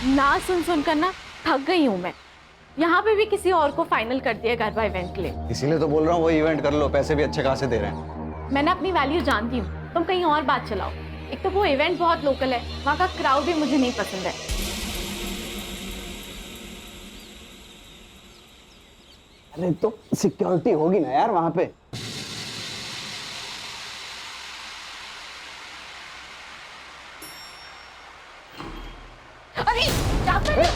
ना सुन सुनकर ना थक गई हूँ मैं। यहाँ पे भी किसी और को फाइनल कर दिया गरबा इवेंट के लिए। इसीलिए तो बोल रहा हूँ वो इवेंट कर लो, पैसे भी अच्छे खासे दे रहे हैं। मैंने अपनी वैल्यू जानती हूँ, तुम कहीं और बात चलाओ। एक तो वो इवेंट बहुत लोकल है, वहाँ का क्राउड भी मुझे नहीं पसंद है। अरे तो सिक्योरिटी होगी ना यार वहाँ पे। अरे क्या कर रहे हो?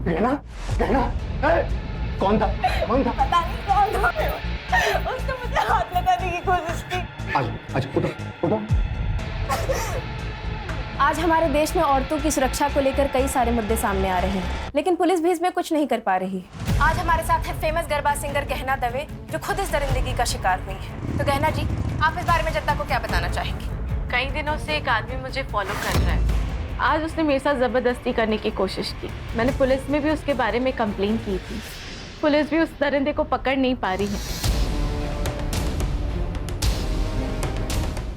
कहना कहना कौन था कौन था? पता नहीं कौन था, उसने मुझे हाथ लगाने की कोशिश की। आज उठो उठो। आज हमारे देश में औरतों की सुरक्षा को लेकर कई सारे मुद्दे सामने आ रहे हैं, लेकिन पुलिस भी इसमें कुछ नहीं कर पा रही। आज हमारे साथ है फेमस गरबा सिंगर गहना दवे, जो खुद इस दरिंदगी का शिकार हुई है। तो गहना जी, आप इस बारे में जनता को क्या बताना चाहेंगी? कई दिनों से एक आदमी मुझे फॉलो कर रहा है। आज उसने मेरे साथ जबरदस्ती करने की कोशिश की। मैंने पुलिस में भी उसके बारे में कंप्लेन की थी। पुलिस भी उस दरिंदे को पकड़ नहीं पा रही है।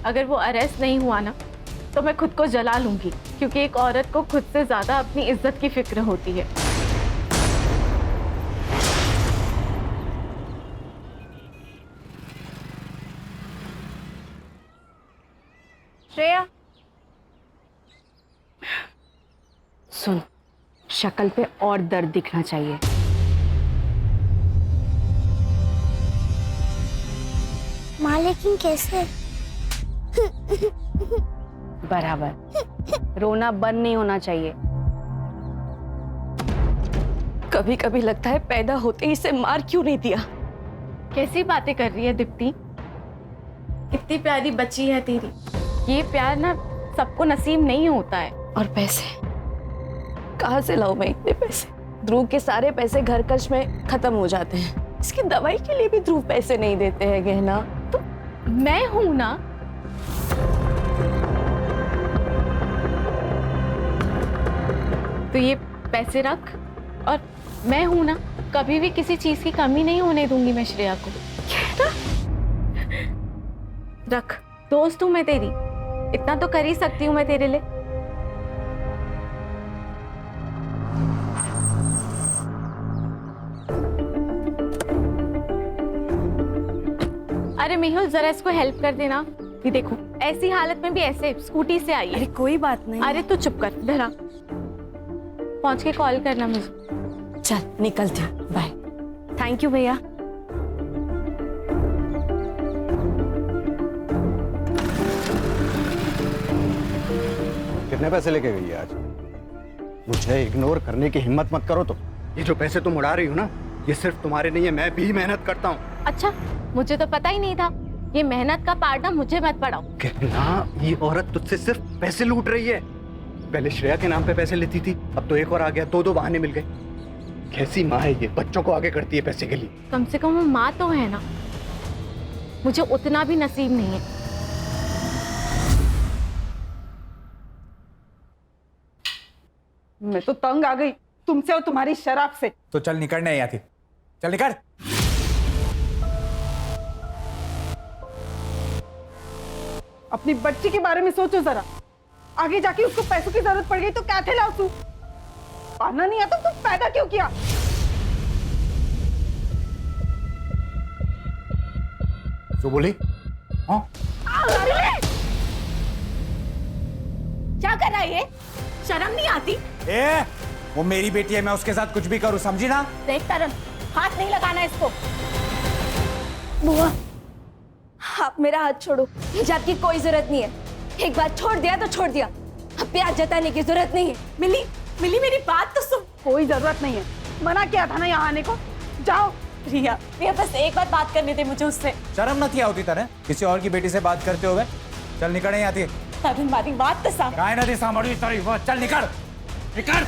अगर वो अरेस्ट नहीं हुआ ना, तो मैं खुद को जला लूंगी, क्योंकि एक औरत को खुद से ज्यादा अपनी इज्जत की फिक्र होती है। श्रेया, सुन, शक्ल पे और दर्द दिखना चाहिए। माँ लेकिन कैसे? बराबर, रोना बंद नहीं होना चाहिए। कभी कभी लगता है पैदा होते ही इसे मार क्यों नहीं दिया। कैसी बातें कर रही है दीप्ति? कितनी प्यारी बच्ची है तेरी। ये प्यार ना सबको नसीब नहीं होता है। और पैसे कहाँ से लाऊं मैं इतने पैसे? ध्रुव के सारे पैसे घर खर्च में खत्म हो जाते हैं। इसकी दवाई के लिए भी ध्रुव पैसे नहीं देते हैं गहना। तो मैं हूं ना। तो ये पैसे रख, और मैं हूं ना, कभी भी किसी चीज की कमी नहीं होने दूंगी मैं श्रेया को। रख, दोस्त हूं मैं तेरी, इतना तो कर ही सकती हूँ मैं तेरे लिए। अरे मेहुल, जरा इसको हेल्प कर देना। ये देखो, ऐसी हालत में भी ऐसे स्कूटी से आई है। अरे कोई बात नहीं। अरे तू चुप कर, धरा। पहुंच के कॉल करना मुझे। चल निकलती हूँ, बाय। थैंक यू भैया। कितने पैसे लेके गई है आज? मुझे इग्नोर करने की हिम्मत मत करो। तो ये जो पैसे तुम उड़ा रही हो ना, ये सिर्फ तुम्हारे नहीं है, मैं भी मेहनत करता हूँ। अच्छा, मुझे तो पता ही नहीं था। ये मेहनत का पार्ट ना मुझे मत पढ़ाओ। कहना, ये औरत तुझसे सिर्फ पैसे लूट रही है। पहले श्रेया के नाम पे पैसे लेती थी, अब तो एक और आ गया। दो बहाने मिल गए। कैसी माँ है ये, बच्चों को आगे करती है पैसे के लिए। कम से कम वो माँ तो है ना। मुझे उतना भी नसीब नहीं है। मैं तो तंग आ गई तुमसे और तुम्हारी शराब से। तो चल निकलने यहाँ थी, चल निकल। अपनी बच्ची के बारे में सोचो जरा। आगे जाके उसको पैसों की जरूरत पड़ गई तो क्या थे लाउसू? पाना नहीं आता तो पैदा क्यों किया? जो बोली? हाँ? क्या कर रहा है ये? शर्म नहीं आती? ए, वो मेरी बेटी है, मैं उसके साथ कुछ भी करूं, समझी ना? देख तरन, हाथ नहीं लगाना इसको। बुआ, आप मेरा हाथ छोड़ो, मुझे आपकी कोई जरूरत नहीं है। एक बार छोड़ दिया तो छोड़ दिया, अब प्यार जताने की जरूरत नहीं है। मिली, मेरी बात तो सुन। कोई जरूरत नहीं है, मना किया था ना यहाँ आने को। जाओ। रिया, बस एक बार बात करने दे मुझे उससे। शर्म न किया होती तरह किसी और की बेटी से बात करते हुए? चल निकल यहाँ थी। तरन, हमारी बात तो सामने। काय नदी सामड़ी चल निकल निकल।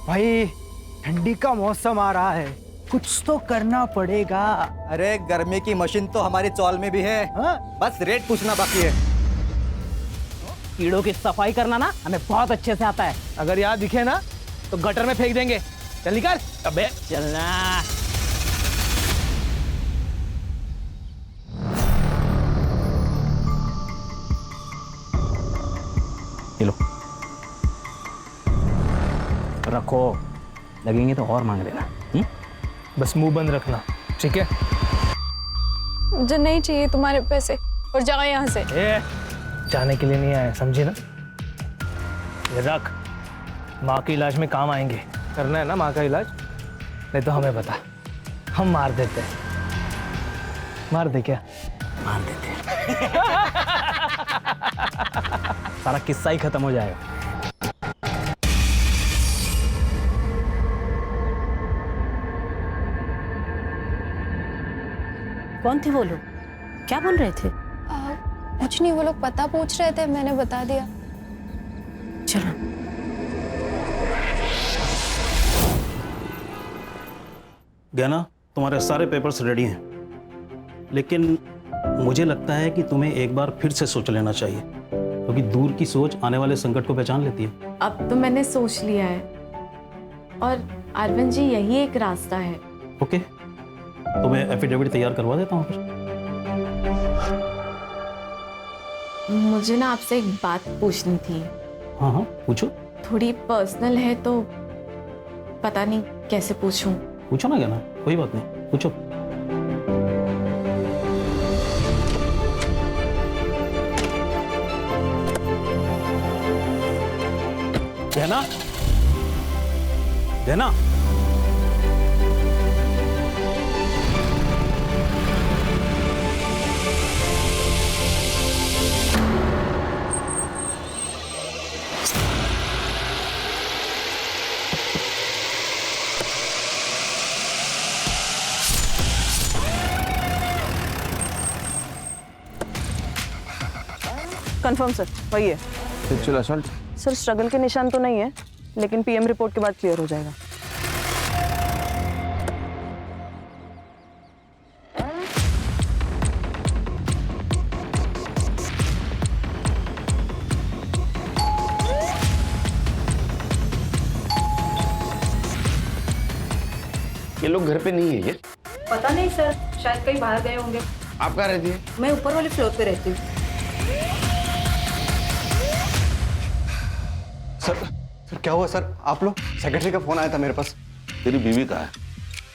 भाई ठंडी का मौसम आ रहा है, कुछ तो करना पड़ेगा। अरे गर्मी की मशीन तो हमारी चौल में भी है। हाँ? बस रेट पूछना बाकी है। कीड़ों की सफाई करना ना हमें बहुत अच्छे से आता है। अगर यहाँ दिखे ना तो गटर में फेंक देंगे। चल निकल। अबे चलना। ये लो रखो, लगेंगे तो और मांग लेना। बस मुंह बंद रखना, ठीक है? मुझे नहीं चाहिए तुम्हारे पैसे, और जाओ यहाँ से। जाने के लिए नहीं आए, समझी ना? ये रख, माँ के इलाज में काम आएंगे। करना है ना माँ का इलाज? नहीं तो हमें बता, हम मार देते हैं। मार दे क्या? मार देते हैं। सारा किस्सा ही खत्म हो जाएगा। कौन थे वो लोग? क्या बोल रहे थे? कुछ नहीं, वो लोग पता पूछ रहे थे, मैंने बता दिया। चलो। गहना, तुम्हारे सारे पेपर्स रेडी हैं, लेकिन मुझे लगता है कि तुम्हें एक बार फिर से सोच लेना चाहिए, क्योंकि दूर की सोच आने वाले संकट को पहचान लेती है। अब तो मैंने सोच लिया है, और अरविंद जी यही एक रास्ता है। ओके, तो मैं एफिडेविट तैयार करवा देता हूँ फिर। मुझे ना आपसे एक बात पूछनी थी। हाँ हाँ, पूछो। थोड़ी पर्सनल है तो पता नहीं कैसे पूछूं। पूछो ना गहना, कोई बात नहीं, पूछो। गहना, गहना, कंफर्म सर, वही है। Sexual assault? सर स्ट्रगल के निशान तो नहीं है, लेकिन पीएम रिपोर्ट के बाद क्लियर हो जाएगा। ये लोग घर पे नहीं है ये? पता नहीं सर, शायद कहीं बाहर गए होंगे। आप कहाँ रहती है? मैं ऊपर वाले फ्लोर पे रहती हूँ। सर क्या हुआ सर? आप लोग? सेक्रेटरी का फोन आया था मेरे पास। तेरी बीवी कहाँ है?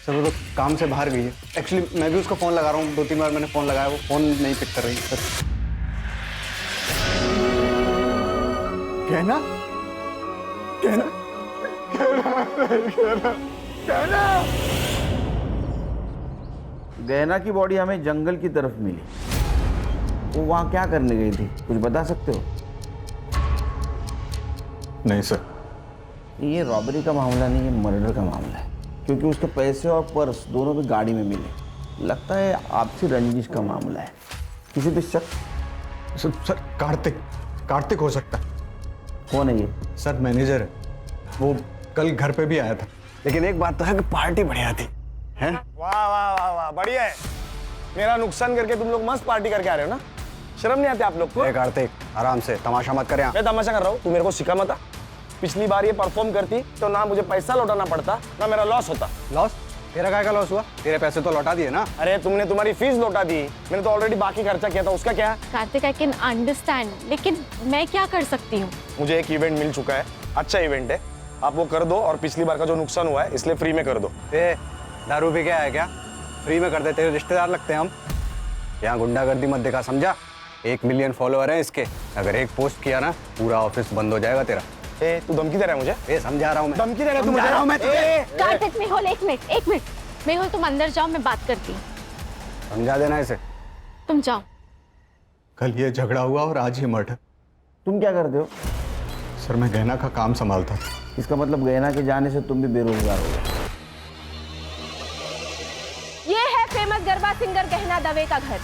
सर वो तो काम से बाहर गई है। एक्चुअली मैं भी उसको फोन लगा रहा हूँ, 2-3 बार मैंने फोन लगाया, वो फोन नहीं पिक कर रही सर। कहना कहना कहना कहना गहना की बॉडी हमें जंगल की तरफ मिली। वो वहाँ क्या करने गई थी, कुछ बता सकते हो? नहीं सर, ये रॉबरी का मामला नहीं, ये मर्डर का मामला है, क्योंकि उसके पैसे और पर्स दोनों भी गाड़ी में मिले। लगता है आपसी रंजिश का मामला है। किसी पे शक? सर कार्तिक हो सकता है। कौन है ये? सर मैनेजर है, वो कल घर पे भी आया था। लेकिन एक बात तो है कि पार्टी बढ़िया थी, हैं? वाह वाह वाह वाह, बढ़िया है। मेरा नुकसान करके तुम लोग मस्त पार्टी करके आ रहे हो ना? शर्म नहीं आती आप लोग को? कार्तिक आराम से, तमाशा मत कर। मैं तमाशा कर रहा हूँ, तू मेरे को सिखा मत। पिछली बार ये परफॉर्म करती तो ना मुझे पैसा लौटाना पड़ता, ना मेरा लॉस होता। लॉस? तेरा काय का लॉस हुआ? तेरे पैसे तो लौटा दिए ना। अरे तुमने तुम्हारी फीस लौटा दी, मैंने तो ऑलरेडी बाकी खर्चा किया था, उसका क्या? कार्तिक, आई कैन अंडरस्टैंड, लेकिन मैं क्या कर सकती हूँ? मुझे एक इवेंट मिल चुका है, अच्छा इवेंट है, आप वो कर दो, और पिछली बार का जो नुकसान हुआ है इसलिए फ्री में कर दो। दारू पी के आया क्या? फ्री में कर देते हैं, रिश्तेदार लगते हैं हम। यहाँ गुंडागर्दी मत दिखा, समझा? 1 मिलियन फॉलोअर हैं इसके, अगर एक पोस्ट किया ना पूरा ऑफिस बंद हो जाएगा तेरा। तू धमकी दे रहा है मुझे? समझा रहा हूँ मैं। धमकी दे रहा है तू मुझे? कार्तिक, मेहुल एक मिनट, मेहुल तुम अंदर जाओ, मैं बात करती हूँ। समझा देना इसे। तुम जाओ। कल ये झगड़ा हुआ और आज ये मर्डर। तुम क्या करते हो? सर मैं गहना का काम संभालता। इसका मतलब गहना के जाने से तुम भी बेरोजगार हो गए। ये है फेमस गरबा सिंगर गहना दवे का घर।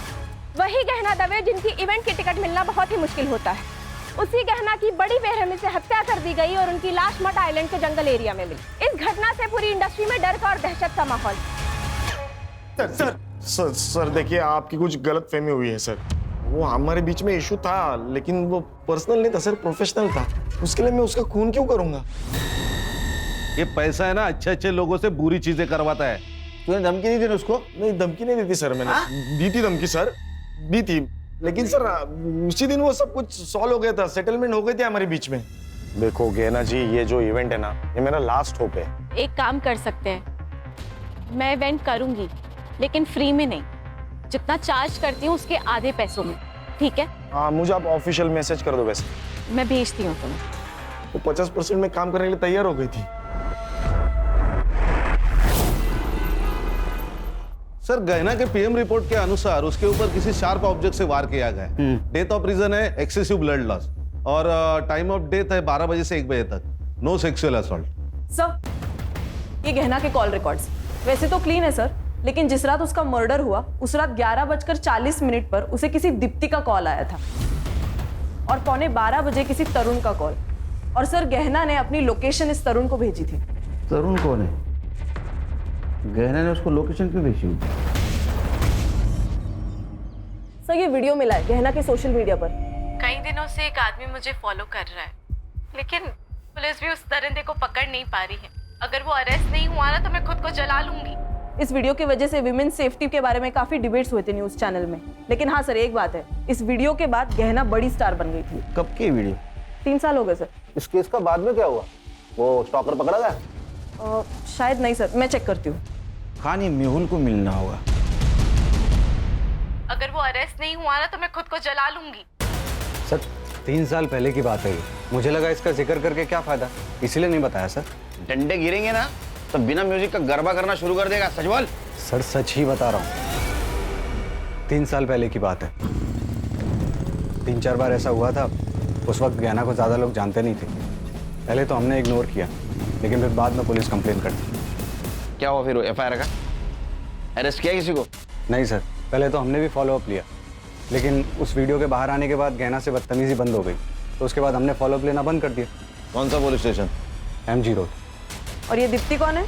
वही गहना दवे जिनकी इवेंट की टिकट मिलना बहुत ही मुश्किल होता है। उसी गहना की बड़ी बेरहमी से हत्या कर दी गई और उनकी लाश मट आइलैंड के जंगल एरिया में मिली। इस घटना से पूरी इंडस्ट्री में डर का और दहशत का माहौल। सर देखिए, आपकी कुछ गलत फहमी हुई है सर। वो हमारे बीच में इशू था, लेकिन वो पर्सनल नहीं था सर, प्रोफेशनल था। उसके लिए मैं उसका खून क्यों करूंगा? ये पैसा है ना, अच्छे अच्छे लोगों से बुरी चीजें करवाता है। तूने धमकी दी थी ना उसको? नहीं, धमकी नहीं दी थी सर मैंने। दी थी धमकी सर, दी थी, लेकिन सर उसी दिन वो सब कुछ सॉल्व हो गया था, सेटलमेंट हो गई थी हमारे बीच में। देखो गेना जी, ये जो इवेंट है ना, ये मेरा लास्ट होप है। एक काम कर सकते हैं, मैं इवेंट करूंगी लेकिन फ्री में नहीं, जितना चार्ज करती हूँ उसके आधे पैसों में, ठीक है? हाँ, मुझे आप ऑफिशियल मैसेज कर दो। वैसे मैं भेजती हूँ तुम्हें। वो 50% में काम करने के लिए तैयार हो गई थी। सर, गहना के पीएम रिपोर्ट के अनुसार उसके ऊपर किसी शार्प ऑब्जेक्ट से वार किया गया है। डेथ ऑफ रीजन है एक्सेसिव ब्लड लॉस और टाइम ऑफ डेथ है 12 बजे से 1 बजे तक। No sexual assault. सर, ये गहना के कॉल रिकॉर्ड्स वैसे तो क्लीन है सर, लेकिन जिस रात उसका मर्डर हुआ उस रात 11:40 पर उसे किसी दीप्ति का कॉल आया था और 11:15 बजे किसी तरुण का कॉल। और सर, गहना ने अपनी लोकेशन इस तरुण को भेजी थी। तरुण कौन है? गहना ने उसको लोकेशन क्यों भेजी? सर, ये वीडियो मिला है गहना के सोशल मीडिया पर। कई दिनों से एक आदमी मुझे फॉलो कर रहा है, लेकिन पुलिस भी उस दरिंदे को पकड़ नहीं पा रही है। अगर वो अरेस्ट नहीं हुआ ना तो मैं खुद को जला लूंगी। इस वीडियो की वजह से विमेन सेफ्टी के बारे में काफी डिबेट्स हुए थे न्यूज चैनल में, लेकिन हाँ सर, एक बात है, इस वीडियो के बाद गहना बड़ी स्टार बन गई थी। कब की वीडियो? 3 साल हो गए सर। इस केस का बाद में क्या हुआ? वो स्टॉकर पकड़ा गया? शायद नहीं सर, मैं चेक करती हूँ। कहानी मेहुल को मिलना होगा। अगर वो अरेस्ट नहीं हुआ ना तो मैं खुद को जला लूंगी। सर 3 साल पहले की बात है ये, मुझे लगा इसका जिक्र करके क्या फायदा, इसीलिए नहीं बताया सर। डंडे गिरेंगे ना तो बिना म्यूजिक का गरबा करना शुरू कर देगा। सच बोल। सर सच ही बता रहा हूँ, 3 साल पहले की बात है। 3-4 बार ऐसा हुआ था। उस वक्त गहना को ज़्यादा लोग जानते नहीं थे। पहले तो हमने इग्नोर किया, लेकिन फिर बाद में पुलिस कंप्लेन कर दी। क्या हुआ फिर? FIR का अरेस्ट किया किसी को? नहीं सर, पहले तो हमने भी फॉलोअप लिया, लेकिन उस वीडियो के बाहर आने के बाद गहना से बदतमीजी बंद हो गई, तो उसके बाद हमने फॉलोअप लेना बंद कर दिया। कौन सा पुलिस स्टेशन? MG road. और ये दीप्ति कौन है?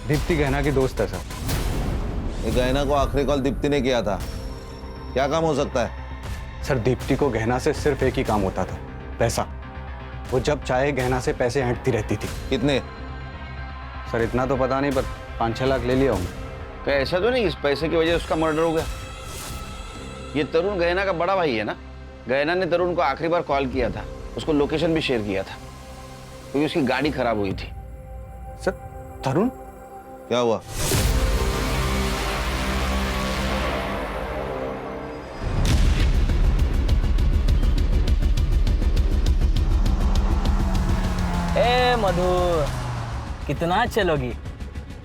दीप्ति गहना की दोस्त है सर। ये गहना को आखिरी कॉल दीप्ति ने किया था। क्या काम हो सकता है? सर दीप्ति को गहना से सिर्फ एक ही काम होता था, पैसा। वो जब चाहे गहना से पैसे ऐंठती रहती थी। कितने? सर इतना तो पता नहीं, पर 5-6 लाख ले लिया हूँ। क्या ऐसा तो नहीं इस पैसे की वजह से उसका मर्डर हो गया? ये तरुण गहना का बड़ा भाई है ना? गहना ने तरुण को आखिरी बार कॉल किया था, उसको लोकेशन भी शेयर किया था, क्योंकि उसकी गाड़ी खराब हुई थी। सर तरुण? क्या हुआ? ए मधु, कितना चलोगी?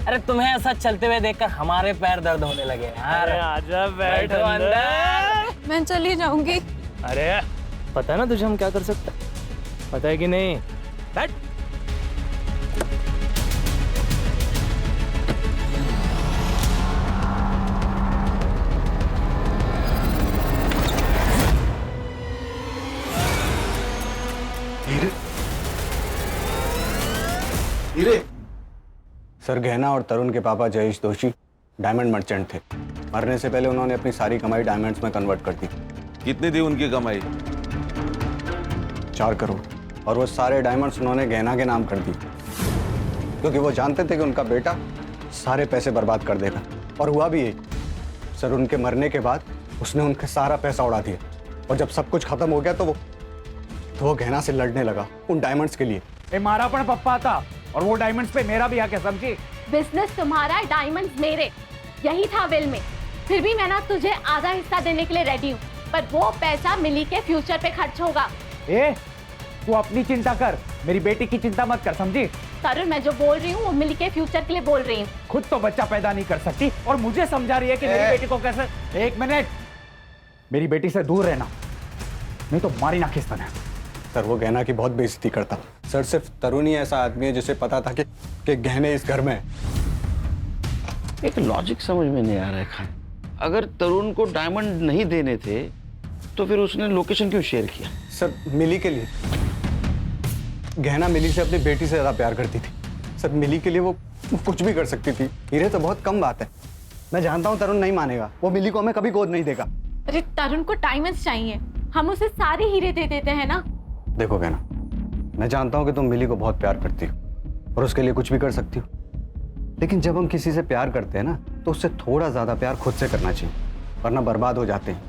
अरे तुम्हें ऐसा चलते हुए देखकर हमारे पैर दर्द होने लगे यार। आजा बैठो अंदर। मैं चली जाऊंगी। अरे पता है ना तुझे हम क्या कर सकते हैं? पता है कि नहीं? बैठ। हीरे। सर गहना और तरुण के पापा जयेश दोषी डायमंड मर्चेंट थे। मरने से पहले उन्होंने अपनी सारी कमाई डायमंड्स में कन्वर्ट कर दी। कितनी थी उनकी कमाई? 4 करोड़। और वो सारे डायमंड्स उन्होंने गहना के नाम कर दिए, क्योंकि वो जानते थे कि उनका बेटा सारे पैसे बर्बाद कर देगा। और हुआ भी यही। सर उनके मरने के बाद उसने उनका सारा पैसा उड़ा दिया, और जब सब कुछ खत्म हो गया तो वो गहना से लड़ने लगा उन डायमंड्स के लिए। मारा पण पप्पा था, और वो डायमंड्स पे मेरा भी हक है, समझी? बिजनेस तुम्हारा, डायमंड्स मेरे, यही था विल में। फिर भी मैं ना तुझे आधा हिस्सा देने के लिए रेडी हूँ, पर वो पैसा मिली के फ्यूचर पे खर्च होगा। तू अपनी चिंता कर, मेरी बेटी की चिंता मत कर, समझी? तरुण, मैं जो बोल रही हूँ वो मिली के फ्यूचर के लिए बोल रही हूँ। खुद तो बच्चा पैदा नहीं कर सकती और मुझे समझा रही है कि मेरी बेटी को कैसे। 1 मिनट, मेरी बेटी से दूर रहना, नहीं तो मारी ना खिस्ता है। सर वो गहना की बहुत बेइज्जती करता। सर सिर्फ तरुण ही ऐसा आदमी है जिसे पता था कि गहने इस घर में है। एक लॉजिक समझ में नहीं आ रहा है खान। अगर तरुण को डायमंड नहीं देने थे तो फिर उसने लोकेशन क्यों शेयर किया? सर मिली के लिए। गहना मिली से अपनी बेटी से ज्यादा प्यार करती थी सर। मिली के लिए वो कुछ भी कर सकती थी। हीरे तो बहुत कम बात है। मैं जानता हूँ तरुण नहीं मानेगा, वो मिली को हमें कभी गोद नहीं देगा। अरे तरुण को डायमंड्स चाहिए, हम उसे सारे हीरे दे देते हैं ना। देखो गहना, मैं जानता हूँ कि तुम मिली को बहुत प्यार करती हो और उसके लिए कुछ भी कर सकती हो, लेकिन जब हम किसी से प्यार करते हैं ना तो उससे थोड़ा ज्यादा प्यार खुद से करना चाहिए, वरना बर्बाद हो जाते हैं।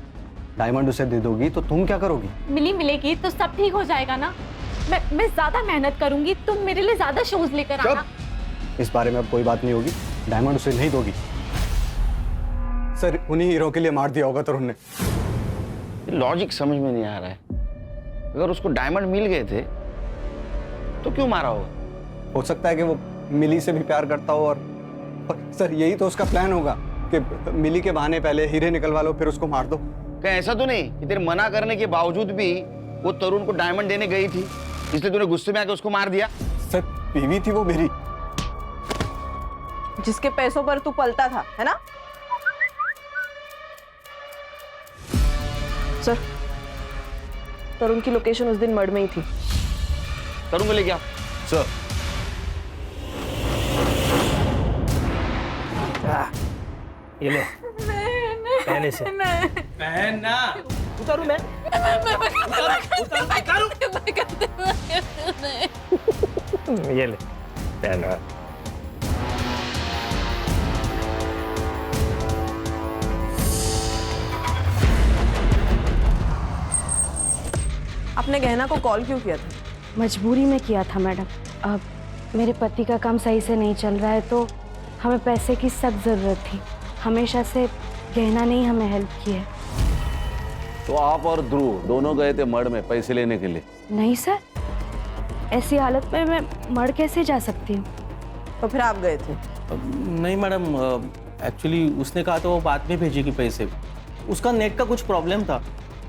डायमंड उसे दे दोगी तो तुम क्या करोगी? मिली मिलेगी तो सब ठीक हो जाएगा ना। मैं ज्यादा मेहनत करूंगी, तुम मेरे लिए ज्यादा शोज लेकर आना। इस बारे में अब कोई बात नहीं होगी। डायमंड उसे नहीं दोगी। सर उन्हीं हीरो के लिए मार दिया होगा तरुण ने। लॉजिक समझ में नहीं आ रहा है। अगर उसको डायमंड मिल गए थे तो क्यों मारा होगा? हो सकता है कि वो मिली से भी प्यार करता हो और सर यही तो उसका प्लान होगा कि मिली के बहाने पहले हीरे निकलवा लो फिर उसको मार दो। कहीं ऐसा तो नहीं कि तेरे मना करने के बावजूद भी वो तरुण को डायमंड देने गई थी, इसलिए तूने गुस्से में आके उसको मार दिया? सर बीवी थी वो मेरी। जिसके पैसों पर तू पलता था, है ना? सर, तरुण की लोकेशन उस दिन मर्ड में ही थी। तरुण को लेके आओ। सर ये ले पहले से पहनना। उतारू मैं ये ले पहना। आपने गहना को कॉल क्यों किया था? मजबूरी में किया था मैडम। अब मेरे पति का काम सही से नहीं चल रहा है तो हमें पैसे की सख्त ज़रूरत थी। हमेशा से गहना ने ही हमें हेल्प की है। तो आप और ध्रुव दोनों गए थे मर्ड में पैसे लेने के लिए? नहीं सर, ऐसी हालत में मैं मर कैसे जा सकती हूँ? तो फिर आप गए थे? नहीं मैडम, एक्चुअली उसने कहा तो वो बाद में भेजेगी पैसे। उसका नेट का कुछ प्रॉब्लम था,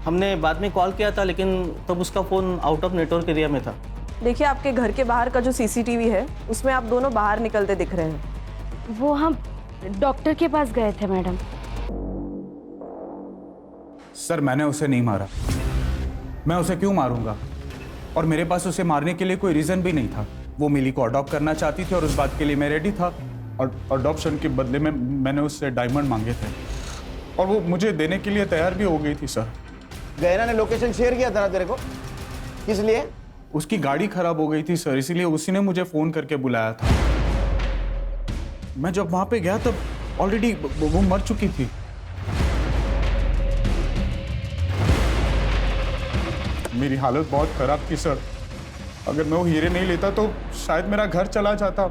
हमने बाद में कॉल किया था लेकिन तब उसका phone out of network area में था। देखिए, आपके घर के बाहर का जो सीसीटीवी है उसमें आप दोनों बाहर निकलते दिख रहे हैं। वो हम डॉक्टर के पास गए थे मैडम। सर मैंने उसे नहीं मारा। मैं उसे क्यों मारूंगा? और मेरे पास उसे मारने के लिए कोई रीज़न भी नहीं था। वो मिली को अडॉप्ट करना चाहती थी और उस बात के लिए मैं रेडी था। और अडॉप्शन के बदले में मैंने उससे डायमंड मांगे थे और वो मुझे देने के लिए तैयार भी हो गई थी सर। गहना ने लोकेशन शेयर किया था ना तेरे को, किस लिए? उसकी गाड़ी खराब हो गई थी सर, इसीलिए उसी ने मुझे फ़ोन करके बुलाया था। मैं जब वहाँ पे गया तब ऑलरेडी वो मर चुकी थी। मेरी हालत बहुत खराब थी सर। अगर मैं वो हीरे नहीं लेता तो शायद मेरा घर चला जाता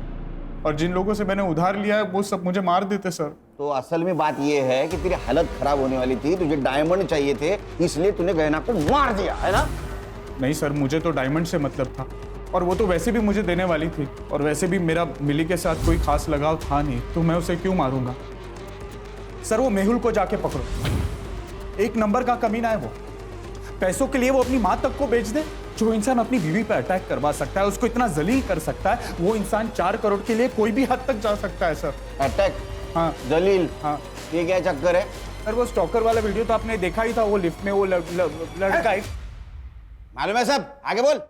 और जिन लोगों से मैंने उधार लिया है वो सब मुझे मार देते सर। तो असल में बात ये है कि तेरी हालत खराब होने वाली थी, तुझे डायमंड चाहिए थे, इसलिए तूने गहना को मार दिया, है ना? नहीं सर, मुझे तो डायमंड से मतलब था और वो तो वैसे भी मुझे देने वाली थी और वैसे भी मेरा मिली के साथ कोई खास लगाव था नहीं, तो मैं उसे क्यों मारूंगा? सर वो मेहुल को जाके पकड़ो, एक नंबर का कमीना है वो। पैसों के लिए वो अपनी माँ तक को बेच दे। जो इंसान अपनी बीवी पर अटैक करवा सकता है, उसको इतना जलील कर सकता है, वो इंसान 4 करोड़ के लिए कोई भी हद तक जा सकता है सर। अटैक? हाँ जलील? हाँ। ये क्या चक्कर है? सर वो स्टॉकर वाला वीडियो तो आपने देखा ही था, वो लिफ्ट में वो लड़का एक मालूम है सब, आगे बोल।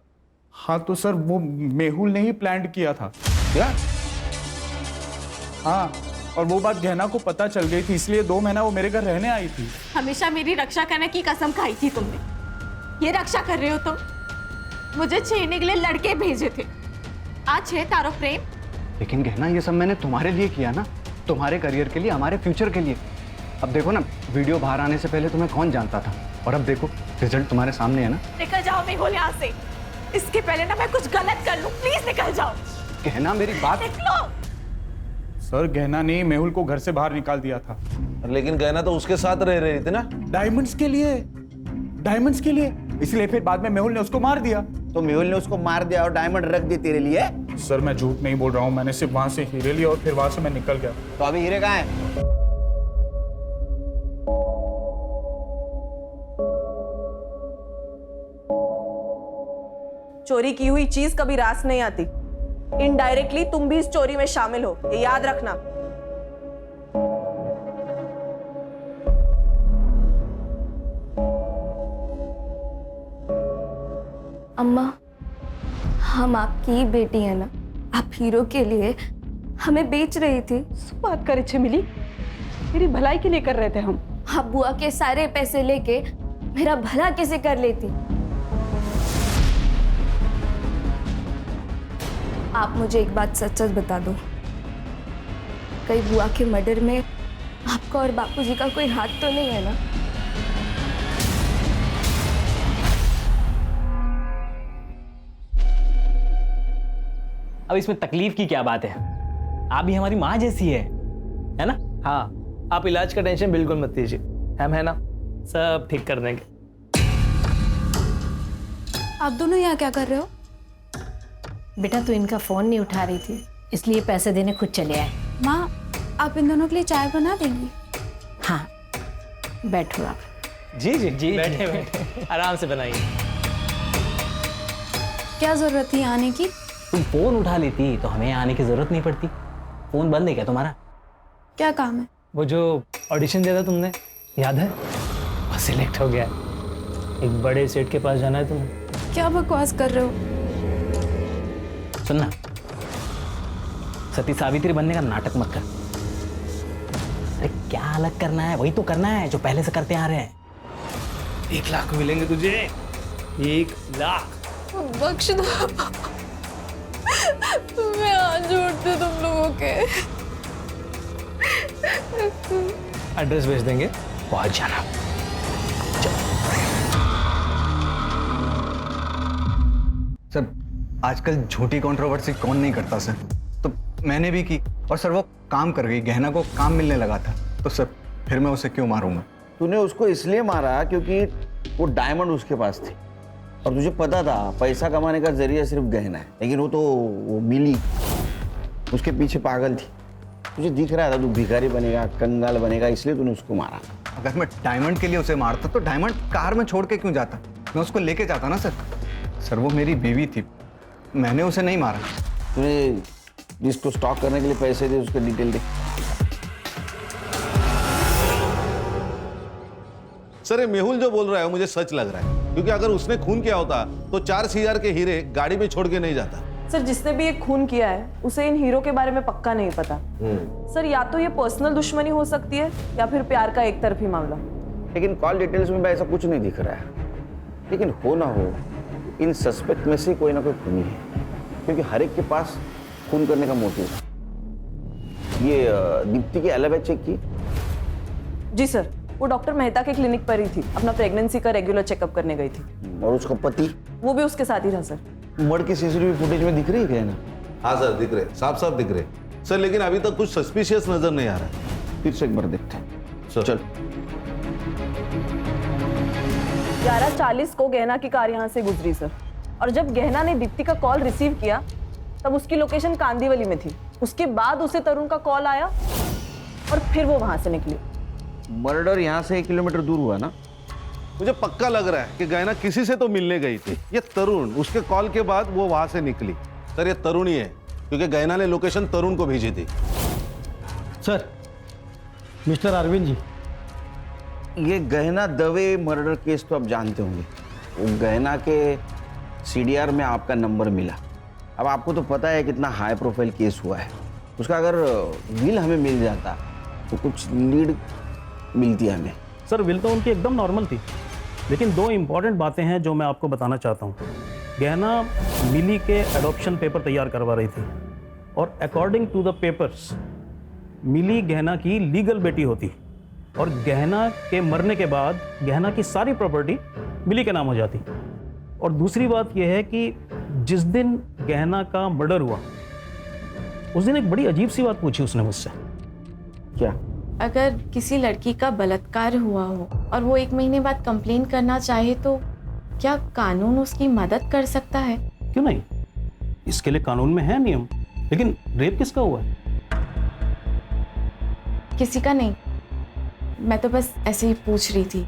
हाँ तो सर वो मेहुल ने ही प्लान किया था। क्या? हाँ, और वो बात गहना को पता चल गई थी, इसलिए 2 महीना वो मेरे घर रहने आई थी। हमेशा मेरी रक्षा करने की कसम खाई थी तुमने, ये रक्षा कर रहे हो तुम? मुझे छेड़ने के लिए लड़के भेजे थे, आज है तारो प्रेम। लेकिन गहना ये सब मैंने तुम्हारे लिए किया ना, तुम्हारे करियर के लिए, हमारे फ्यूचर के लिए। अब देखो ना, वीडियो बाहर आने से पहले तुम्हें कौन जानता था, और अब देखो रिजल्ट तुम्हारे सामने है ना। निकल जाओ मेहुल यहाँ से, इसके पहले ना मैं कुछ गलत कर लूं, प्लीज निकल जाओ। गहना मेरी बात। निकलो। सर गहना ने मेहुल को घर से बाहर निकाल दिया था। लेकिन गहना तो उसके साथ रह रही थी ना। डायमंड्स के लिए, डायमंड्स के लिए, इसलिए फिर बाद में मेहुल ने उसको मार दिया। तो मेहुल ने उसको मार दिया और डायमंड रख दिए तेरे लिए? सर मैं झूठ नहीं बोल रहा हूँ, मैंने सिर्फ वहां से हीरे लिया और फिर वहां से मैं निकल गया। तो अभी हीरे कहाँ है? चोरी की हुई चीज कभी रास नहीं आती। इनडायरेक्टली तुम भी इस चोरी में शामिल हो, ये याद रखना। अम्मा, हम आपकी ही बेटी है ना, आप हीरो के लिए हमें बेच रही थी। શું बात करे छे मिली? तेरी भलाई के लिए कर रहे थे हम। आप बुआ के सारे पैसे लेके मेरा भला कैसे कर लेती? आप मुझे एक बात सच सच बता दो, कहीं बुआ के मर्डर में आपका और बापूजी का कोई हाथ तो नहीं है ना? अब इसमें तकलीफ की क्या बात है? आप भी हमारी माँ जैसी है ना? हाँ, आप इलाज का टेंशन बिल्कुल मत लीजिए, हम है ना, सब ठीक कर देंगे। आप दोनों यहाँ क्या कर रहे हो? बेटा तू इनका फोन नहीं उठा रही थी, इसलिए पैसे देने खुद चले आए। माँ, आप इन दोनों के लिए चाय बना देंगी? हाँ, बैठो आप। जी जी जी, बैठे बैठे आराम से बनाइए। क्या जरूरत थी आने की? तुम फोन उठा लेती तो हमें आने की जरूरत नहीं पड़ती। फोन बंद है क्या तुम्हारा? क्या काम है? वो जो ऑडिशन दिया था तुमने, याद है? वो सिलेक्ट हो गया है। एक बड़े सेट के पास जाना है तुम्हें। क्या बकवास कर रहे हो? सुनना, सती सावित्री बनने का नाटक मत कर। अरे क्या अलग करना है? वही तो करना है जो पहले से करते आ रहे हैं। 1 लाख मिलेंगे तुझे, 1 लाख। बख्श दो, मैं हाथ जोड़ती हूँ तुम लोगों के। एड्रेस भेज देंगे, पहुंच जाना। सर, आजकल झूठी कंट्रोवर्सी कौन नहीं करता सर? तो मैंने भी की और सर वो काम कर गई, गहना को काम मिलने लगा था, तो सर फिर मैं उसे क्यों मारूंगा? तूने उसको इसलिए मारा क्योंकि वो डायमंड उसके पास थी और तुझे पता था पैसा कमाने का जरिया सिर्फ गहना है, लेकिन वो मिली उसके पीछे पागल थी। तुझे दिख रहा था तू भिखारी बनेगा, कंगाल बनेगा, इसलिए तूने उसको मारा। अगर मैं डायमंड के लिए उसे मारता तो डायमंड कार में छोड़ के क्यों जाता? मैं उसको लेके जाता ना सर। सर वो मेरी बीवी थी, मैंने उसे नहीं मारा। तूने जिसको स्टॉक करने के लिए पैसे दे उसके डिटेल दे। सर ये मेहुल जो बोल रहा है मुझे सच लग रहा है, क्योंकि अगर उसने खून किया होता तो 4,000 के हीरे गाड़ी में छोड़ के नहीं जाता। सर, जिसने भी ये खून किया है उसे इन हीरो के बारे में पक्का नहीं पता। सर, या तो ये पर्सनल दुश्मनी हो सकती है या फिर प्यार का एक तरफी मामला। लेकिन कॉल डिटेल्स में ऐसा कुछ नहीं दिख रहा है। लेकिन हो ना हो, इन सस्पेक्ट में से कोई ना कोई खूनी है, क्योंकि हर एक के पास खून करने का मोटिव है। ये दीप्ति की एलिबी चेक की? जी सर, वो डॉक्टर मेहता के क्लिनिक पर ही थी, अपना प्रेगनेंसी का रेगुलर चेकअप करने गई थी। और उसका पति? वो भी उसके साथ ही था सर। मर्डर की सीसीटीवी फुटेज में दिख रही है क्या ना? हाँ सर दिख रहे, साफ साफ दिख रहे सर, लेकिन अभी तक कुछ सस्पिशियस नजर नहीं आ रहा है। फिर से एक बार देखते हैं। सर चल। 11:40 को गहना की कार यहाँ से गुजरी सर, और जब गहना ने दीप्ति का कॉल रिसीव किया तब उसकी लोकेशन कांदीवली में थी। उसके बाद उसे तरुण का कॉल आया और फिर वो वहां से निकली। मर्डर यहाँ से 1 किलोमीटर दूर हुआ ना? मुझे पक्का लग रहा है कि गहना किसी से तो मिलने गई थी। ये तरुण, उसके कॉल के बाद वो वहां से निकली। सर ये तरुण ही है, क्योंकि गहना ने लोकेशन तरुण को भेजी थी। सर, मिस्टर अरविंद जी, ये गहना दवे मर्डर केस तो आप जानते होंगे। वो गहना के सीडीआर में आपका नंबर मिला। अब आपको तो पता है कितना हाई प्रोफाइल केस हुआ है। उसका अगर विल हमें मिल जाता तो कुछ लीड मिलती है हमें। सर विल तो उनकी एकदम नॉर्मल थी, लेकिन 2 इंपॉर्टेंट बातें हैं जो मैं आपको बताना चाहता हूँ। गहना मिली के एडॉप्शन पेपर तैयार करवा रही थी और अकॉर्डिंग टू द पेपर्स मिली गहना की लीगल बेटी होती और गहना के मरने के बाद गहना की सारी प्रॉपर्टी मिली के नाम हो जाती। और दूसरी बात यह है कि जिस दिन गहना का मर्डर हुआ उस दिन एक बड़ी अजीब सी बात पूछी उसने मुझसे। क्या? अगर किसी लड़की का बलात्कार हुआ हो और वो 1 महीने बाद कंप्लेन करना चाहे तो क्या कानून उसकी मदद कर सकता है? क्यों नहीं, इसके लिए कानून में है नियम। लेकिन रेप किसका हुआ है? किसी का नहीं, मैं तो बस ऐसे ही पूछ रही थी।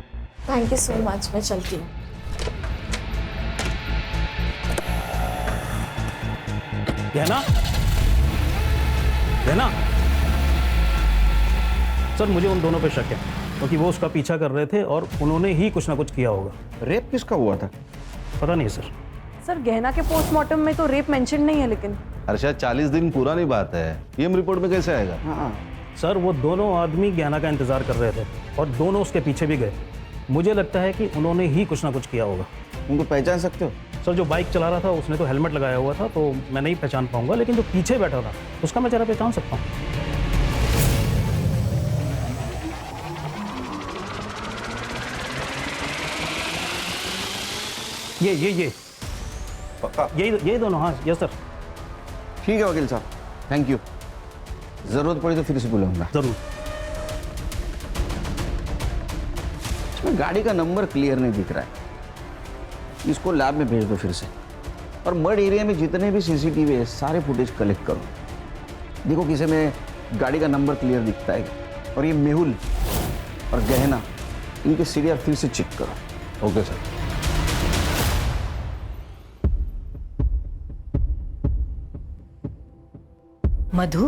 थैंक यू सो मच, मैं चलती हूँ। गहना, गहना। सर मुझे उन दोनों पे शक है, क्योंकि वो उसका पीछा कर रहे थे और उन्होंने ही कुछ ना कुछ किया होगा। रेप किसका हुआ था? पता नहीं सर, सर गहना के पोस्टमार्टम में तो रेप मेंशन नहीं है, लेकिन हर्षा 40 दिन पुरानी बात है, पीएम रिपोर्ट में कैसे आएगा? हाँ सर वो दोनों आदमी गहना का इंतजार कर रहे थे और दोनों उसके पीछे भी गए। मुझे लगता है कि उन्होंने ही कुछ ना कुछ किया होगा। उनको पहचान सकते हो? सर जो बाइक चला रहा था उसने तो हेलमेट लगाया हुआ था, तो मैं नहीं पहचान पाऊंगा, लेकिन जो पीछे बैठा था उसका मैं जरा पहचान सकता हूँ। ये पक्का? ये दोनों, हाँ यस सर। ठीक है वकील साहब, थैंक यू। जरूरत पड़ी तो फिर से बुलाऊंगा। जरूर। इसमें गाड़ी का नंबर क्लियर नहीं दिख रहा है, इसको लैब में भेज दो फिर से। और मड एरिया में जितने भी सीसीटीवी है सारे फुटेज कलेक्ट करो, देखो किसी में गाड़ी का नंबर क्लियर दिखता है। और ये मेहुल और गहना, इनके सीरियल फिर से चेक करो। Okay sir. मधु,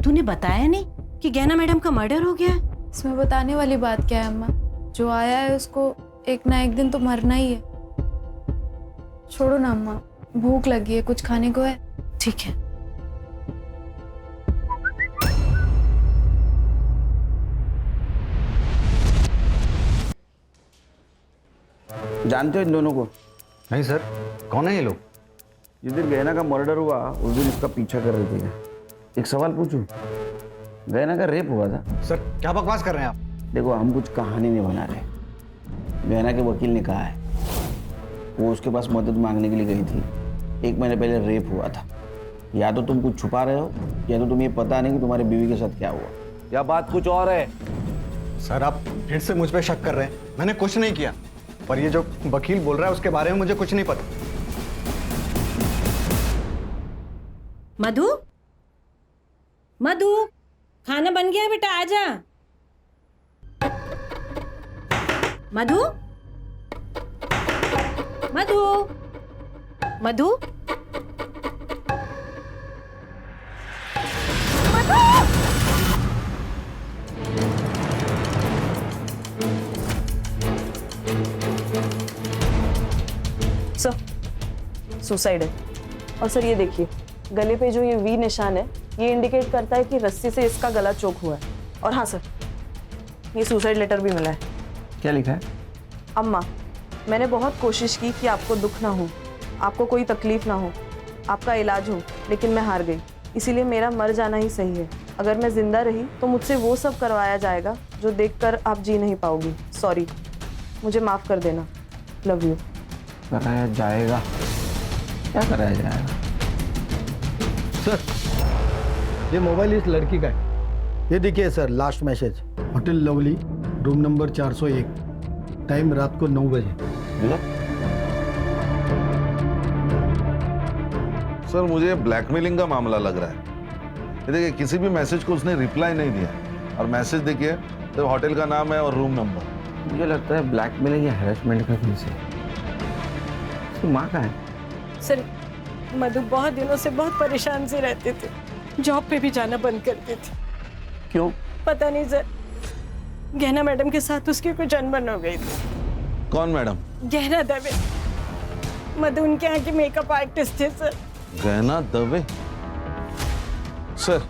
तूने बताया नहीं कि गहना मैडम का मर्डर हो गया है? इसमें बताने वाली बात क्या है अम्मा? जो आया है उसको एक ना एक दिन तो मरना ही है। छोड़ो ना अम्मा, भूख लगी है, कुछ खाने को है? ठीक है। जानते हो इन दोनों को? नहीं सर, कौन है ये लोग? जिस दिन गहना का मर्डर हुआ उस दिन इसका पीछा कर रहे थे। एक सवाल पूछूं, गहना का रेप हुआ था? सर क्या बकवास कर रहे हैं आप? देखो हम कुछ कहानी नहीं बना रहे, गहना के वकील ने कहा है वो उसके पास मदद मांगने के लिए गई थी। 1 महीने पहले रेप हुआ था। या तो तुम कुछ छुपा रहे हो या तो तुम्हें पता नहीं कि तुम्हारी बीवी के साथ क्या हुआ। या बात कुछ और है? सर आप फिर से मुझ पे शक कर रहे हैं, मैंने कुछ नहीं किया। पर ये जो वकील बोल रहा है उसके बारे में मुझे कुछ नहीं पता। मधु, मधु, खाना बन गया बेटा, आजा। मधु, मधु, मधु, सर सुसाइड है। और सर ये देखिए, गले पे जो ये वी निशान है ये इंडिकेट करता है कि रस्सी से इसका गला चोक हुआ है। और हाँ सर, ये सुसाइड लेटर भी मिला है। क्या लिखा है? अम्मा, मैंने बहुत कोशिश की कि आपको दुख ना हो, आपको कोई तकलीफ ना हो, आपका इलाज हो, लेकिन मैं हार गई। इसीलिए मेरा मर जाना ही सही है। अगर मैं जिंदा रही तो मुझसे वो सब करवाया जाएगा जो देखकर आप जी नहीं पाओगी। सॉरी, मुझे माफ़ कर देना। Love you. कराया जाएगा? क्या कराया जाएगा? सर ये मोबाइल इस लड़की का है। ये देखिए sir, last message, hotel lovely, room number 401, time रात को 9 बजे। सर मुझे ब्लैकमेलिंग का मामला लग रहा है। ये देखिए किसी भी मैसेज को उसने रिप्लाई नहीं दिया, और मैसेज देखिए तो होटल का नाम है और रूम नंबर। मुझे लगता है ब्लैकमेलिंग या हैरेसमेंट का केस है। उसकी माँ का है? सर मधु बहुत दिनों से बहुत परेशान से रहते थे, जॉब पे भी जाना बंद करते थे। क्यों? पता नहीं सर, गहना मैडम के साथ उसकी कुछ अनबन हो गई थी। कौन मैडम? गहना दवे, मधु उनके यहाँ के मेकअप आर्टिस्ट थे सर। गहना दवे? सर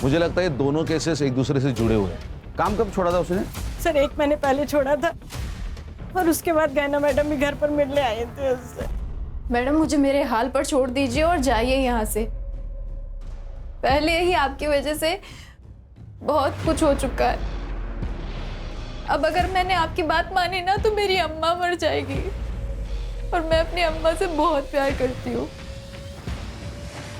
मुझे लगता है ये दोनों केसेस एक दूसरे से जुड़े हुए हैं। काम कब छोड़ा था उसने? सर 1 महीने पहले छोड़ा था, और उसके बाद गहना मैडम भी घर पर मिलने आए थे उससे। मैडम मुझे मेरे हाल पर छोड़ दीजिए और जाइए यहाँ से। पहले ही आपकी वजह से बहुत कुछ हो चुका है। अब अगर मैंने आपकी बात मानी ना तो मेरी अम्मा मर जाएगी, और मैं अपनी अम्मा से बहुत प्यार करती हूँ।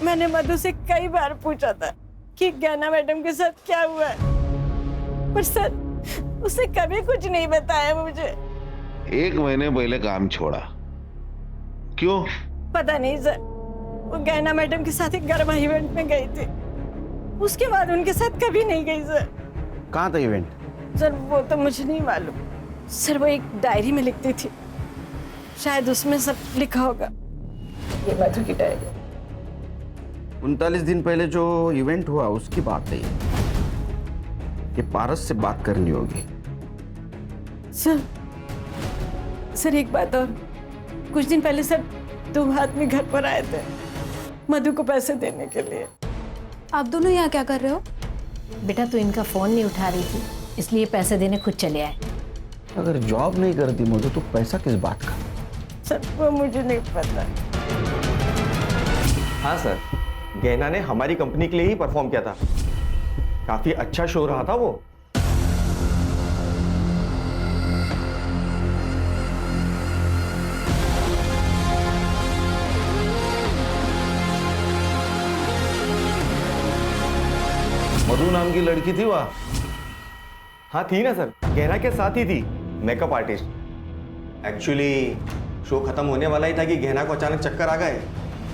मैंने मधु से कई बार पूछा था कि गहना मैडम के साथ क्या हुआ है, पर सर उसने कभी कुछ नहीं बताया मुझे। 1 महीने पहले काम छोड़ा, क्यों? पता नहीं सर, वो गहना मैडम के साथ एक गरबा इवेंट में गई थी, उसके बाद उनके साथ कभी नहीं गई सर। कहाँ था इवेंट? सर वो तो मुझे नहीं मालूम सर, वो एक डायरी में लिखती थी, शायद उसमें सब लिखा होगा। ये मधु की डायरी। 39 दिन पहले जो इवेंट हुआ उसकी बात है ये पारस से बात करनी होगी। सर एक बात और, कुछ दिन पहले सर 2 आदमी घर पर आए थे मधु को पैसे देने के लिए। आप दोनों यहाँ क्या कर रहे हो? बेटा तू इनका फोन नहीं उठा रही थी, इसलिए पैसे देने खुद चले आए। अगर जॉब नहीं करती मधु तो पैसा किस बात का? सर वो मुझे नहीं पता। हाँ सर, गहना ने हमारी कंपनी के लिए ही परफॉर्म किया था। काफी अच्छा शो रहा था वो। मधु नाम की लड़की थी वहाँ? हाँ थी ना सर, गहना के साथ ही थी, मेकअप आर्टिस्ट। एक्चुअली शो खत्म होने वाला ही था कि गहना को अचानक चक्कर आ गए,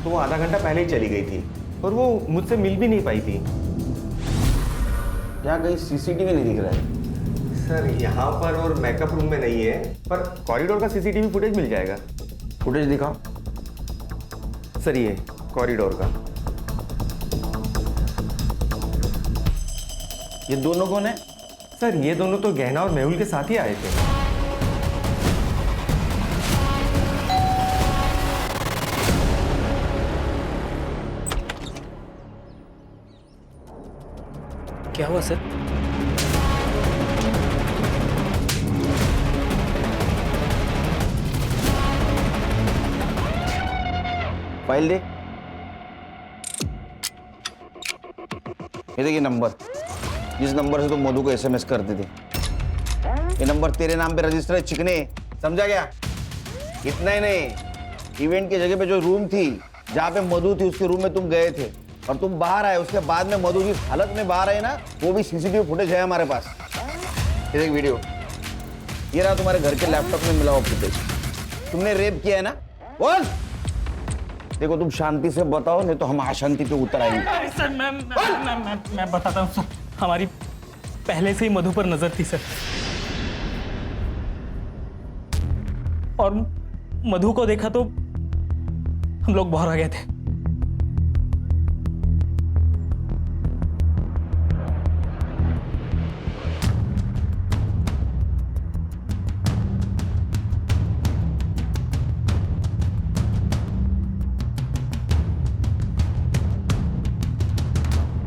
तो वो आधा घंटा पहले ही चली गई थी और वो मुझसे मिल भी नहीं पाई थी। क्या कहीं सीसीटीवी नहीं दिख रहा है? सर यहाँ पर और मेकअप रूम में नहीं है, पर कॉरिडोर का सीसीटीवी फुटेज मिल जाएगा। फुटेज दिखाओ। सर ये कॉरिडोर का। ये दोनों कौन है? सर ये दोनों तो गहना और मेहुल के साथ ही आए थे। क्या हुआ सर? फाइल दे। ये देखिए नंबर, जिस नंबर से तुम मधु को एसएमएस करते थे, ये नंबर तेरे नाम पे रजिस्टर है चिकने, समझा गया? इतना ही नहीं, इवेंट की जगह पे जो रूम थी जहाँ पे मधु थी उसके रूम में तुम गए थे और तुम बाहर आए, उसके बाद में मधु जिस हालत में बाहर आई ना, वो भी सीसीटीवी फुटेज है हमारे पास। ये देख वीडियो, ये रहा तुम्हारे घर के लैपटॉप में मिला हुआ फुटेज। तुमने रेप किया है ना? बोल। देखो तुम शांति से बताओ, नहीं तो हम अशांति पे उतर आएंगे। सर मैं बताता हूँ सर, हमारी पहले से ही मधु पर नजर थी सर, और मधु को देखा तो हम लोग बाहर आ गए थे।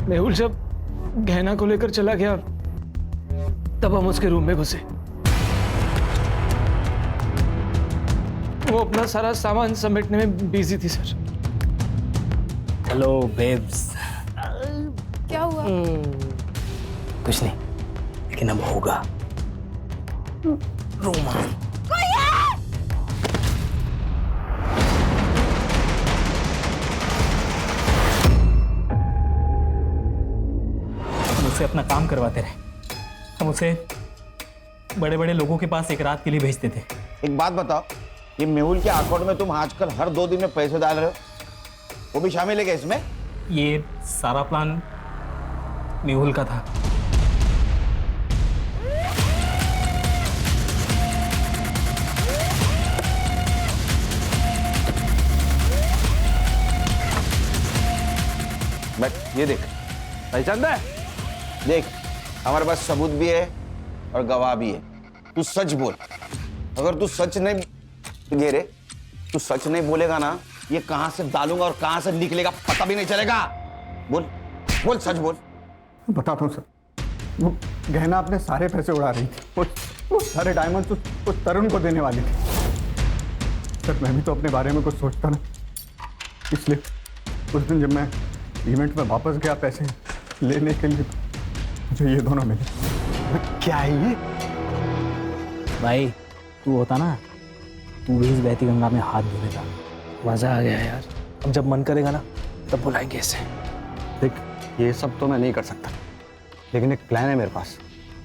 मेहुल जब गहना को लेकर चला गया तब हम उसके रूम में घुसे। वो अपना सारा सामान समेटने में बिजी थी सर। Hello babes. क्या हुआ? कुछ नहीं, लेकिन अब होगा। रोमांस। उसे अपना काम करवाते रहे, हम उसे बड़े बड़े लोगों के पास एक रात के लिए भेजते थे। एक बात बताओ, ये मेहुल के अकाउंट में तुम आजकल हर 2 दिन में पैसे डाल रहे हो, वो भी शामिल है क्या इसमें? ये सारा प्लान मेहुल का था। बट ये देख, पहचान है? देख, हमारे पास सबूत भी है और गवाह भी है। तू सच बोल। अगर तू सच नहीं गेरे, तू सच नहीं बोलेगा ना, ये कहां से डालूंगा और कहां से निकलेगा पता भी नहीं चलेगा। बोल बोल, सच बोल। बताता हूँ सर, वो गहना अपने सारे पैसे उड़ा रही थी। वो सारे डायमंड्स उस तरुण को देने वाली थी। सर मैं भी तो अपने बारे में कुछ सोचता ना, इसलिए उस दिन जब मैं इवेंट में वापस गया पैसे लेने के लिए, मुझे ये दोनों मिले। क्या है ये? भाई तू होता ना, तू भी इस बहती गंगा में हाथ धो देता। मजा आ गया यार। अब जब मन करेगा ना तब बुलाएंगे इसे। देख, ये सब तो मैं नहीं कर सकता, लेकिन एक प्लान है मेरे पास।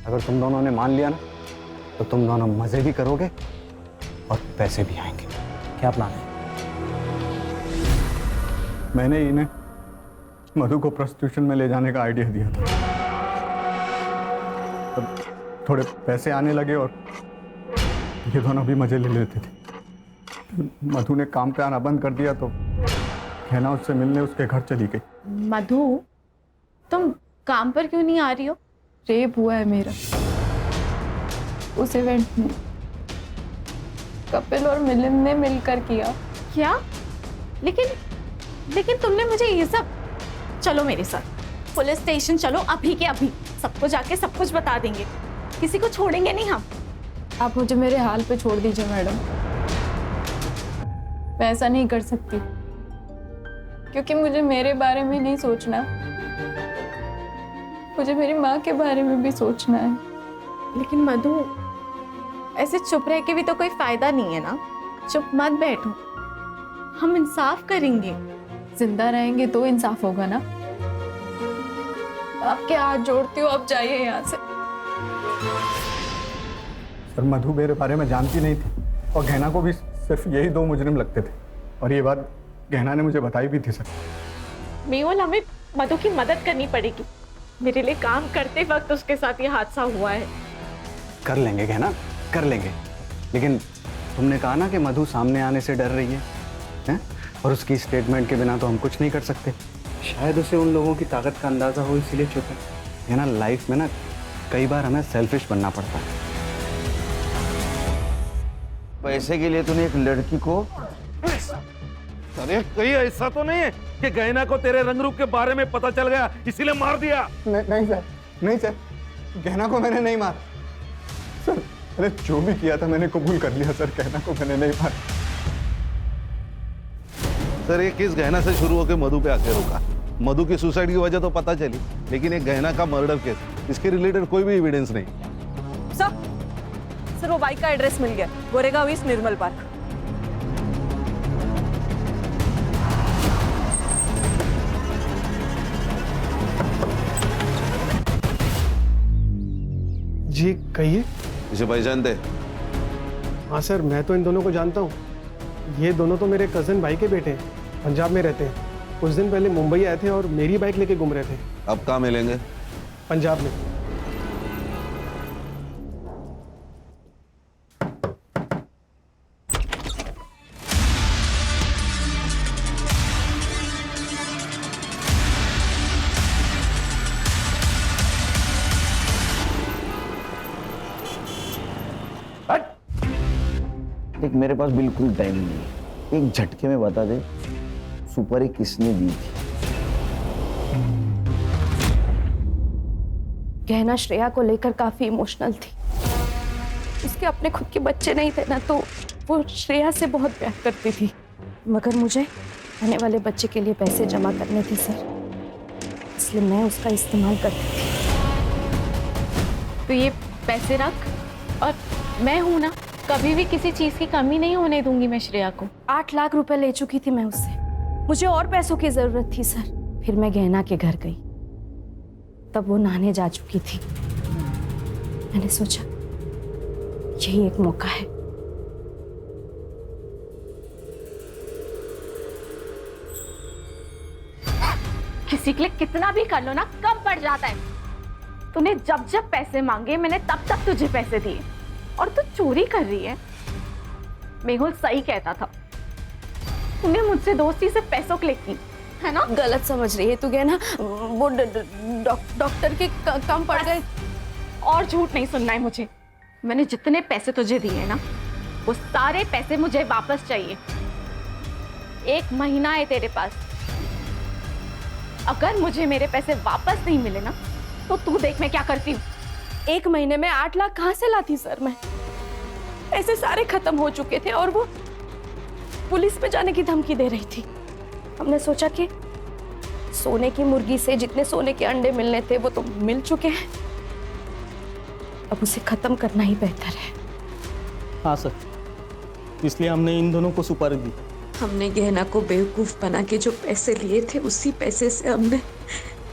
अगर तुम दोनों ने मान लिया ना, तो तुम दोनों मजे भी करोगे और पैसे भी आएंगे। क्या प्लान है? मैंने इन्हें मधु को प्रोस्टिट्यूशन में ले जाने का आइडिया दिया था। तब थोड़े पैसे आने लगे और ये दोनों भी मजे ले लेते थे। मधु ने काम पे आना बंद कर दिया तो गहना उससे मिलने उसके घर चली गई। मधु, तुम काम पर क्यों नहीं आ रही हो? रेप हुआ है मेरा उस इवेंट में। कपिल और मिलिंद ने मिलकर किया। क्या? लेकिन तुमने मुझे ये सब, चलो मेरे साथ पुलिस स्टेशन चलो अभी के अभी, सबको जाके सब कुछ बता देंगे, किसी को छोड़ेंगे नहीं हम। आप मुझे मेरे हाल पे छोड़ दीजिए मैडम, मैं ऐसा नहीं कर सकती क्योंकि मुझे मेरे बारे में नहीं सोचना, मुझे मेरी माँ के बारे में भी सोचना है। लेकिन मधु, ऐसे चुप रह के भी तो कोई फायदा नहीं है ना, चुप मत बैठो, हम इंसाफ करेंगे। जिंदा रहेंगे तो इंसाफ होगा ना। आपके हाथ जोड़ती हूँ, आप जाइए यहाँ से। सर मधु मेरे बारे में जानती नहीं थी और गहना को भी सिर्फ यही 2 मुजरिम लगते थे और ये बात गहना ने मुझे बताई भी थी सर। मेहुल, हमें मधु की मदद करनी पड़ेगी, मेरे लिए काम करते वक्त उसके साथ ये हादसा हुआ है। कर लेंगे गहना, कर लेंगे, लेकिन तुमने कहा ना कि मधु सामने आने से डर रही है? और उसकी स्टेटमेंट के बिना तो हम कुछ नहीं कर सकते। शायद उसे उन लोगों की ताकत का अंदाजा हो, इसीलिए चुप है ना। लाइफ में ना कई बार हमें सेल्फिश बनना पड़ता है। पैसे के लिए तूने एक लड़की को, अरे कहीं ऐसा तो नहीं है कि गहना को तेरे रंग रूप के बारे में पता चल गया इसीलिए मार दिया? नहीं सर, नहीं सर, गहना को मैंने नहीं मारा सर। अरे जो भी किया था मैंने कबूल कर लिया सर, गहना को मैंने नहीं मारा। सर ये केस गहना से शुरू होकर मधु पे आके रुका। मधु की सुसाइड की वजह तो पता चली, लेकिन एक गहना का मर्डर केस, इसके रिलेटेड कोई भी एविडेंस नहीं। सर वो बाइक का एड्रेस मिल गया, गोरेगांव ईस्ट निर्मल पार्क। जी कहिए। इसे पहचानते? हाँ सर, मैं तो इन दोनों को जानता हूँ। ये दोनों तो मेरे कजिन भाई के बेटे हैं, पंजाब में रहते हैं। कुछ दिन पहले मुंबई आए थे और मेरी बाइक लेके घूम रहे थे। अब कहाँ मिलेंगे? पंजाब में। एक मेरे पास बिल्कुल टाइम नहीं है, एक झटके में बता दे सुपारी किसने दी थी? गहना श्रेया को लेकर काफी इमोशनल थी, उसके अपने खुद के बच्चे नहीं थे ना, तो वो श्रेया से बहुत प्यार करती थी, मगर मुझे आने वाले बच्चे के लिए पैसे जमा करने थे सर, इसलिए मैं उसका इस्तेमाल करती थी। तो ये पैसे रख, और मैं हूं ना, कभी भी किसी चीज की कमी नहीं होने दूंगी मैं श्रेया को। 8 लाख रुपए ले चुकी थी मैं उससे, मुझे और पैसों की जरूरत थी सर। फिर मैं गहना के घर गई, तब वो नहाने जा चुकी थी। मैंने सोचा यही एक मौका है। किसी के लिए कितना भी कर लो ना, कम पड़ जाता है। तूने जब जब पैसे मांगे मैंने तब तक तुझे पैसे दिए, और तू चोरी कर रही है। मेहुल सही कहता था, तूने मुझसे दोस्ती से पैसों के लिए की है ना। गलत समझ रही है तू गहना, वो डॉक्टर के कम पड़ गए। और झूठ नहीं सुनना है मुझे। मैंने जितने पैसे तुझे दिए हैं ना, वो सारे पैसे मुझे वापस चाहिए। 1 महीना है तेरे पास, अगर मुझे मेरे पैसे वापस नहीं मिले ना, तो तू देख मैं क्या करती हूँ। 1 महीने में 8 लाख कहाँ से लाती सर मैं? पैसे सारे खत्म हो चुके थे और वो पुलिस में जाने की धमकी दे रही थी। हमने सोचा कि सोने की मुर्गी से जितने सोने के अंडे मिलने थे वो तो मिल चुके हैं, अब उसे खत्म करना ही बेहतर है। हाँ सर, इसलिए हमने इन दोनों को सुपारी दी। हमने गहना को बेवकूफ बना के जो पैसे लिए थे, उसी पैसे से हमने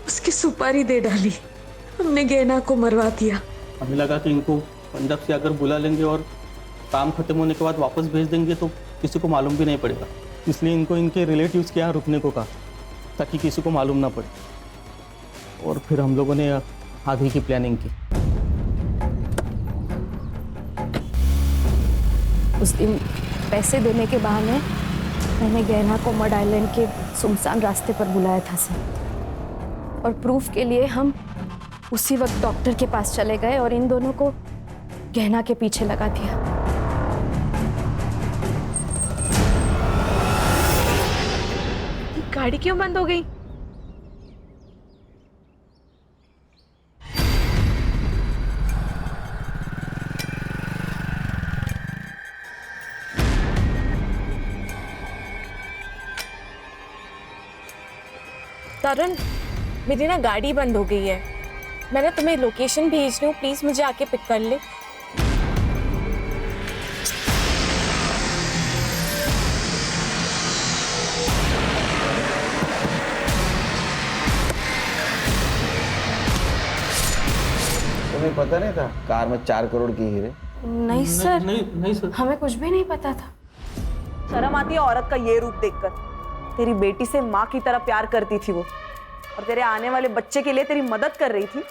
उसकी सुपारी दे डाली। हमने गहना को मरवा दिया। हमें लगा कि इनको पंजाब से अगर बुला लेंगे और काम खत्म होने के बाद वापस भेज देंगे तो किसी को मालूम भी नहीं पड़ेगा, इसलिए इनको इनके रिलेटिव्स के यहाँ रुकने को कहा ताकि किसी को मालूम ना पड़े। और फिर हम लोगों ने आगे की प्लानिंग की। उस दिन पैसे देने के बहाने मैंने गहना को मड आइलैंड के सुनसान रास्ते पर बुलाया था सर, और प्रूफ के लिए हम उसी वक्त डॉक्टर के पास चले गए और इन दोनों को गहना के पीछे लगा दिया। गाड़ी क्यों बंद हो गई? तरुण, मेरी ना गाड़ी बंद हो गई है। मैंने तुम्हें लोकेशन भेज रही हूँ, प्लीज मुझे आके पिक कर ले। तुम्हें पता नहीं था कार में 4 करोड़ की हीरे? नहीं सर, नहीं सर, हमें कुछ भी नहीं पता था। शर्म आती है औरत का ये रूप देखकर। तेरी बेटी से माँ की तरह प्यार करती थी वो, और तेरे आने वाले बच्चे के लिए तेरी मदद कर रही थी,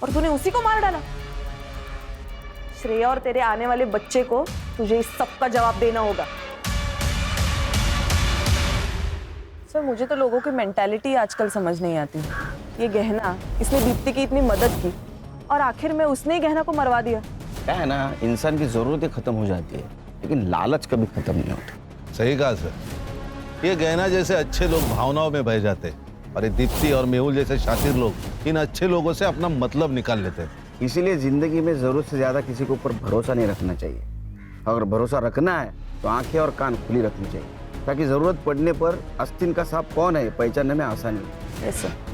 और तूने उसी को मार डाला। श्रेया और तेरे आने वाले बच्चे को तुझे इस सब का जवाब देना होगा। सर, मुझे तो लोगों की मेंटालिटी आजकल समझ नहीं आती। ये गहना, इसने दीप्ति की इतनी मदद की और आखिर में उसने ही गहना को मरवा दिया। क्या है ना, इंसान की जरूरतें खत्म हो जाती है लेकिन लालच कभी खत्म नहीं होती। सही कहा सर। ये गहना जैसे अच्छे लोग भावनाओं में बह जाते हैं और ये दीप्ति और मेहुल जैसे शातिर लोग इन अच्छे लोगों से अपना मतलब निकाल लेते हैं। इसीलिए जिंदगी में जरूरत से ज्यादा किसी के ऊपर भरोसा नहीं रखना चाहिए। अगर भरोसा रखना है तो आंखें और कान खुली रखनी चाहिए, ताकि जरूरत पड़ने पर आस्तीन का सांप कौन है पहचानने में आसानी हो। Yes sir.